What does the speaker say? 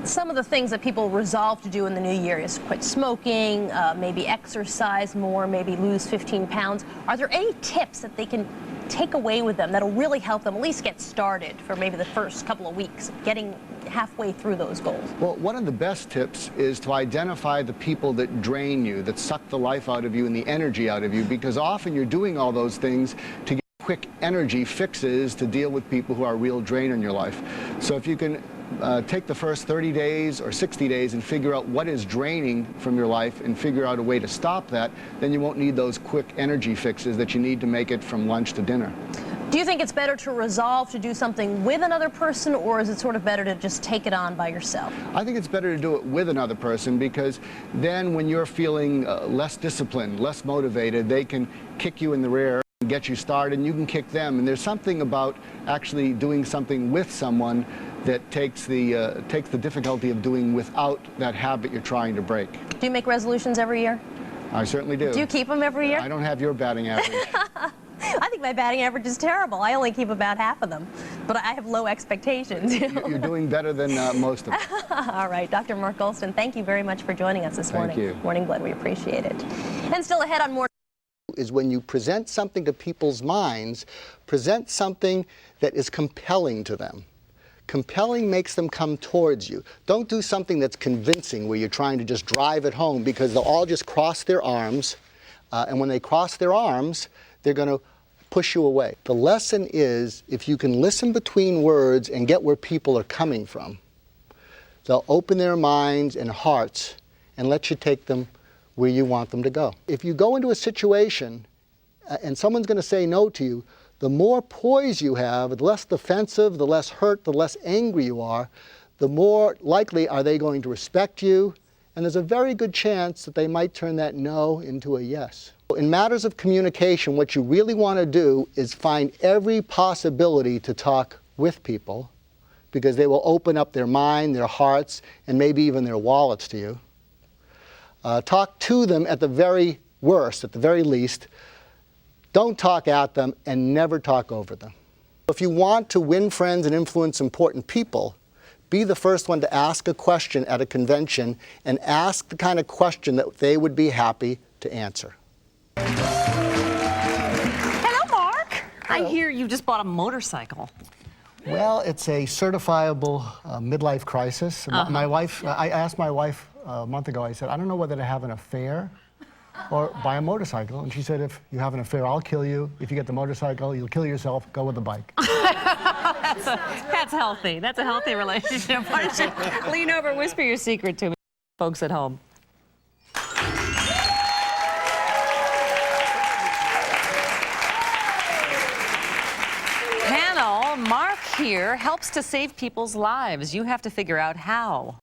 some of the things that people resolve to do in the new year is quit smoking, maybe exercise more, maybe lose 15 pounds. Are there any tips that they can take away with them that'll really help them at least get started for maybe the first couple of weeks, getting halfway through those goals? Well, one of the best tips is to identify the people that drain you, that suck the life out of you and the energy out of you, because often you're doing all those things to get quick energy fixes to deal with people who are a real drain in your life. So if you can take the first 30 days or 60 days and figure out what is draining from your life and figure out a way to stop that, then you won't need those quick energy fixes that you need to make it from lunch to dinner. Do you think it's better to resolve to do something with another person, or is it sort of better to just take it on by yourself? I think it's better to do it with another person, because then when you're feeling less disciplined, less motivated, they can kick you in the rear and get you started, and you can kick them. And there's something about actually doing something with someone that takes the difficulty of doing without that habit you're trying to break. Do you make resolutions every year? I certainly do. Do you keep them every year? I don't have your batting average. I think my batting average is terrible. I only keep about half of them, but I have low expectations. You're doing better than most of them. All right, Dr. Mark Goulston, thank you very much for joining us this morning. Thank you. Morning Blood, we appreciate it. And still ahead on more. Is when you present something to people's minds, present something that is compelling to them. Compelling makes them come towards you. Don't do something that's convincing where you're trying to just drive it home, because they'll all just cross their arms, and when they cross their arms, they're going to push you away. The lesson is, if you can listen between words and get where people are coming from, they'll open their minds and hearts and let you take them where you want them to go. If you go into a situation and someone's going to say no to you, the more poise you have, the less defensive, the less hurt, the less angry you are, the more likely are they going to respect you, and there's a very good chance that they might turn that no into a yes. In matters of communication, what you really want to do is find every possibility to talk with people, because they will open up their mind, their hearts, and maybe even their wallets to you. Talk to them at the very worst, at the very least. Don't talk at them, and never talk over them. If you want to win friends and influence important people, be the first one to ask a question at a convention, and ask the kind of question that they would be happy to answer. Hello, Mark. Hello. I hear you just bought a motorcycle. Well, it's a certifiable midlife crisis. My wife, I asked my wife a month ago, I said, I don't know whether to have an affair or buy a motorcycle. And she said, if you have an affair, I'll kill you. If you get the motorcycle, you'll kill yourself. Go with the bike. That's healthy. That's a healthy relationship. Why don't you lean over, whisper your secret to me, folks at home. Panel, Mark here helps to save people's lives. You have to figure out how.